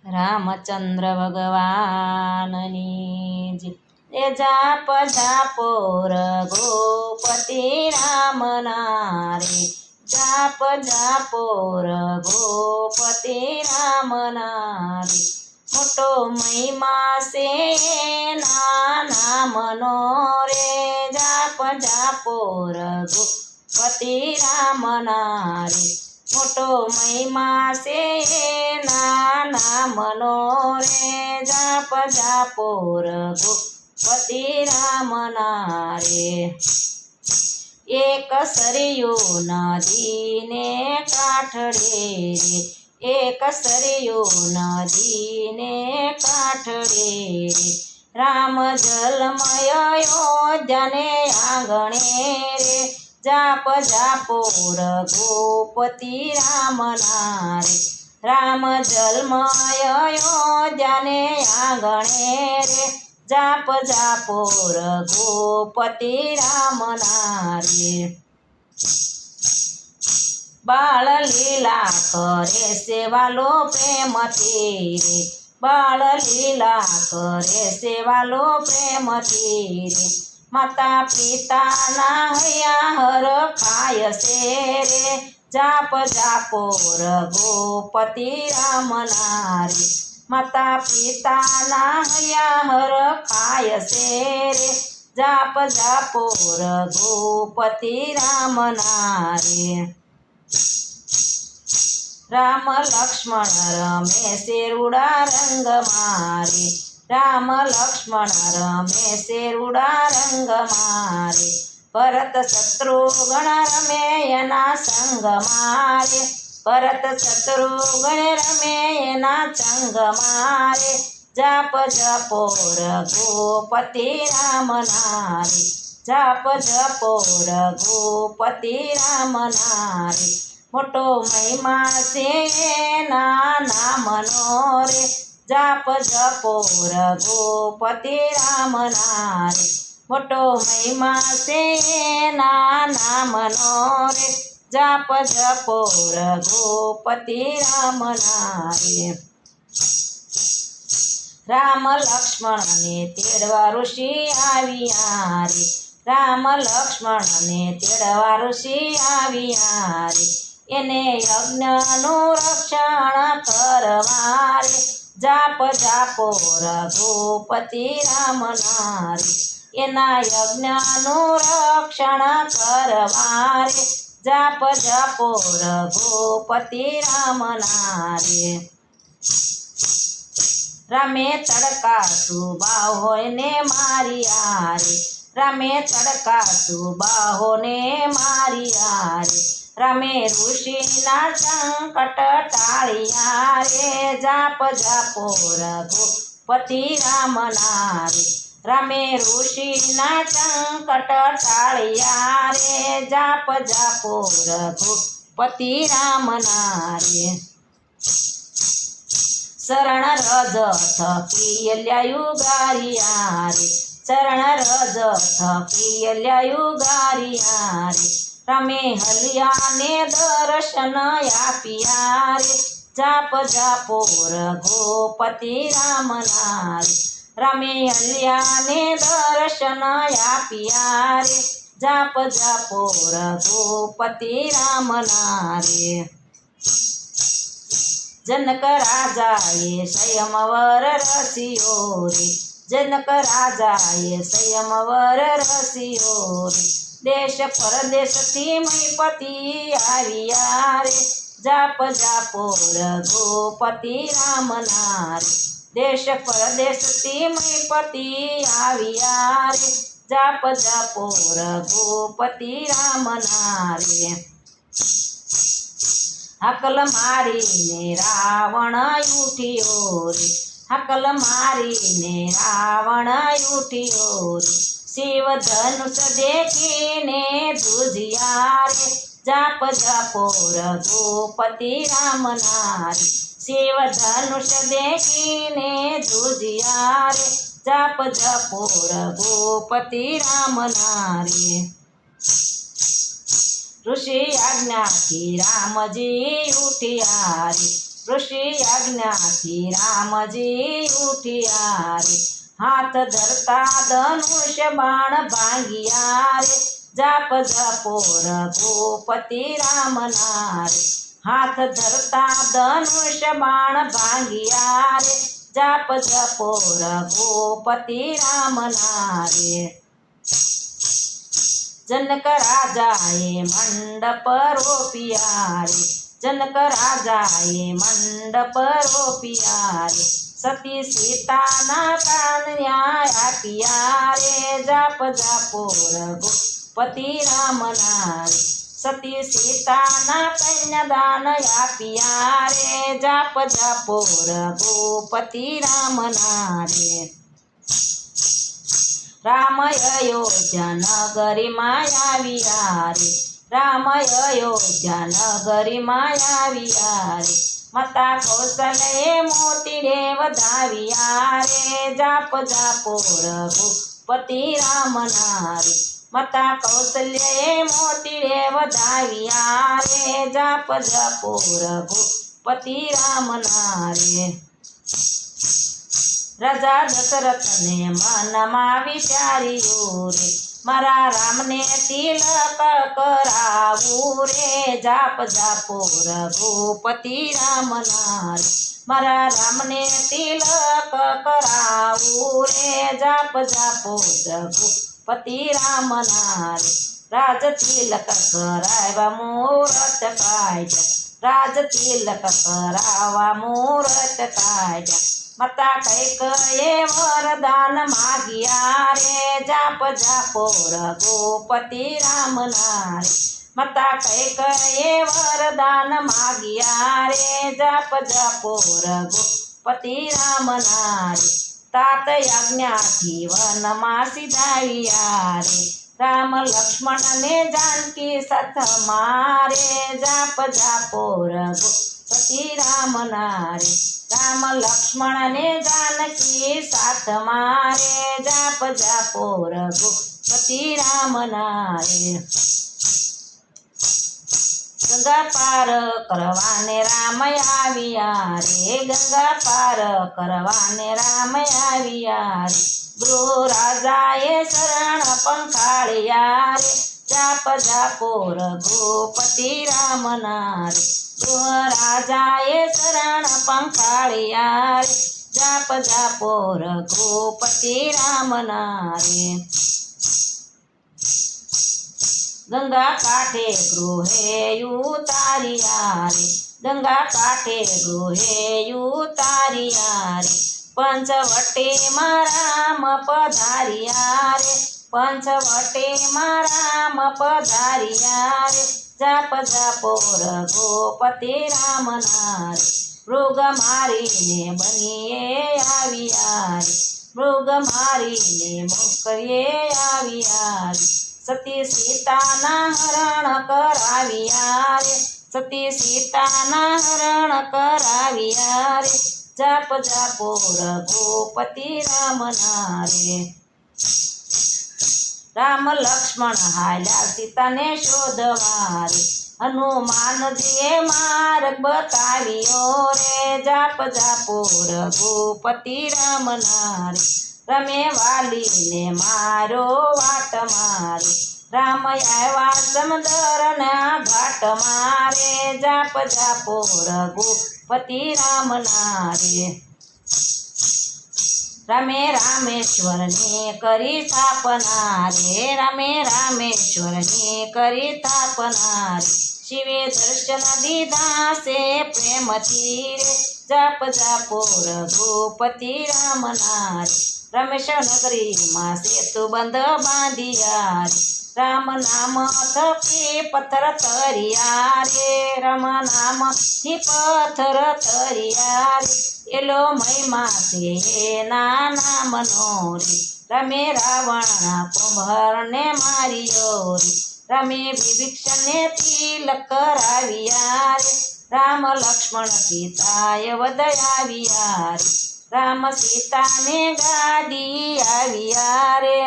રામચંદ્ર ભગવાનની જય જાપ જાપો રઘુપતિ રામ નારે જાપ જાપો રઘુપતિ રામ નારે મોટો મહિમા છે નાના મનો રે જાપ જાપો રઘુપતિ રામ નારે મોટો મહિમા છે નાના મનો રે જાપ જાપો રઘુપતિ રામ નારે એક સરયુ નદીને કાંઠડે રે એક સરયુ નદીને કાંઠડે રે રામ જલમય અયોધ્યાને આંગણે રે જાપ જાપો રઘુપતિ રામ નારે રામ જન્મય અયોધ્યાને આંગણે રે જાપ જાપો રઘુપતિ રામ નારે બાળ લીલા કરે સેવાલો પ્રેમથી રે બાળ લીલા કરે સેવાલો પ્રેમથી રે માતા પિતાના હૈયા હરખાય છે રે જાપ જાપો રઘુપતિ રામ નારે માતા પિતાના હૈયા હરખાય છે રે જાપ જાપો રઘુપતિ રામ નારે રામ લક્ષ્મણ રમે શેરુડા રંગ મારે રામ લક્ષ્મણ રમે શેરુડા રંગ મારે ભરત શત્રુઘ્ન રમે એના સંગ મારે ભરત શત્રુઘ્ન રમે એના સંગ મારે જાપ જપો રઘુપતિ રામ નારે જાપ જપો રઘુપતિ રામ નારે મોટો મહિમા છે નાના મનો રે જાપ જપો રઘુપતિ રામ નારે મોટો મહિમા છે નાના મનો રે જાપ જપો રઘુપતિ રામ નારે રામ લક્ષ્મણને તેડવા ઋષિ આવ્યા રે રામ લક્ષ્મણને તેડવા ઋષિ આવ્યા રે એને યજ્ઞનું રક્ષણ કરવા રે જાપ જાપો રઘુપતિ રામ નારે એના યજ્ઞનું રક્ષણ કરવા રે જાપ જાપો રઘુપતિ રામ નારે રામે તડકાસુ બાહોને માર્યા રે રામે તડકાસુ બાહોને માર્યા રે રામે ઋષિના સંકટ ટાળ્યા રે જાપ જાપો રઘુપતિ રામ નારે રામે ઋષિના સંકટ ટાળ્યા રે જાપ જાપો રઘુપતિ રામ નારે શરણ રજ થકી લ્યાયુ ગારિયા રે શરણ રજ થકી લ્યાયુ ગારિયા રે રામે હલિયાને દર્શન આપ્યા રે જાપ જાપો રઘુપતિ રામ નારે રામે હલિયાને દર્શન આપ્યા રે જાપ જાપો રઘુપતિ રામ નારે જનક રાજાએ સ્વયંવર રચ્યો રે જનક રાજાએ સ્વયંવર રચ્યો રે દેશ પરદેશથી મહીપતિ આવ્યા રે જાપ જાપો રઘુપતિ રામ નારે દેશ પરદેશથી મહીપતિ આવ્યા રે જાપ જાપો રઘુપતિ રામ નારે હકલ મારીને રાવણ ઉઠ્યો રે હકલ મારીને રાવણ ઉઠ્યો રે શિવ ધનુષ દેખીને ધ્રુજ્યા રે જાપ જાપો રઘુપતિ રામ નારે શિવ ધનુષ દેખીને ધ્રુજ્યા રે જાપ જાપો રઘુપતિ રામ નારે ऋषि आज्ञा की राम जी उठिया रे ઋષિ આજ્ઞાથી રામજી ઉઠ્યા રે હાથ ધરતા ધનુષ્ય બાણ ભાંગ્યા રે જાપ જાપો રઘુપતિ રામના રે હાથ ધરતા ધનુષ્ય બાણ ભાંગ્યા રે જાપ જપો રઘુપતિ રામના રે જનક રાજાએ મંડપ રોપ્યા રે જનક રાજાએ મંડપ રોપ્યા રે સતી સીતાના પ્રાણ ન્યાય આપ્યા રે જાપ જાપો રઘુપતિ રામના રે સતી સીતાના કન્યાદાન આપ્યા રે જાપ જાપો રઘુપતિ રામના રે રામ અયોધ્યા નગરીમાં આવ્યા રે રામ અયોધ્યા નગરીમાં આવ્યા રે માતા કૌશલ્યે મોતીડે વધાવ્યા રે જાપ જાપો રઘુપતિ રામના રે માતા કૌશલ્યે મોતીડે વધાવ્યા રે જાપ જાપો રઘુપતિ રામના રે રાજા દશરથને મનમાં વિચાર્યું રે મારા રામને તિલક કરાવું રે જાપ જાપો રઘુપતિ રામના રે મારા રામને તિલક કરાવું રે જાપ જાપો રઘુપતિ રામના રે રાજ તિલક કરાવ્યા મુહૂર્ત કાઢ્યા રાજ તિલક કરાવવા મુહૂર્ત કાઢ્યા માતા કૈકેયીએ વરદાન માગ્યા રે જાપ જાપો રઘુપતિ રામના રે માતા કૈકેયીએ વરદાન માગ્યા રે જાપ જાપો રઘુપતિ રામના રે તાત યજ્ઞાથી વનમાં સીધાવ્યા રે રામ લક્ષ્મણને જાનકી સથ મારે જાપ જાપો રઘુપતિ રામના રે રામ લક્ષ્મણને જાનકી સાથ મારે જાપ જાપો રઘુપતિ રામના રે ગંગા પાર કરવાને રામ આવ્યા રે ગંગા પાર કરવાને રામ આવ્યા રે ગૃહ રાજાએ શરણ પંખાળ્યા રે જાપ જાપો રઘુપતિ રામના રે ગૃહ રાજાએ શરણ પંખાળ્યા રે જાપ જાપો રઘુપતિ રામના રે ગંગા કાંઠે ગૃહે ઉતાર્યા રે ગંગા કાંઠે ગૃહે ઉતાર્યા રે પંચવટીમાં રામ પધાર્યા રે પંચવટીમાં રામ પધાર્યા રે જાપ જાપો રઘુપતિ રામના રે મૃગ મારીને બનીએ આવ્યા રે મૃગ મારીને મોકળીએ આવ્યા રે સતી સીતાના હરણ કરાવ્યા રે સતી સીતાના હરણ કરાવ્યા રે જાપ જાપો રઘુપતિ રામના રે રામ લક્ષ્મણ હાલ્યા સીતાને શોધવા રે હનુમાનજીએ માર્ગ બતાવ્યો રે જાપ જાપો રઘુપતિ રામના રે રમે વાલીને મારો વાટ મારે રામ આવ્યા સમુદ્રના ઘાટ મારે જાપ જાપો રઘુપતિ રામના રે રમે રામેશ્વરની કરી સ્થાપના રે રમે રામેશ્વરની કરી સ્થાપના રે શિવે દર્શન દીધા છે પ્રેમથી રે જાપ જાપો રઘુપતિ રામના રે રમેશ નગરીમાં સેતુ બંધ બાંધ્યા રે રામ નામ થકી પથ્થર તર્યા રે રામ નામથી પથ્થર તર્યા રે એલો મહિમા છે એના નામનો રે રમે રાવણના કુંભરને માર્યો રે રમે વિભીષણને તિલક કરાવ્યા રે રામ લક્ષ્મણ સીતાએ વધાવ્યા રે રામ સીતાને ગાદી આવ્યા રે।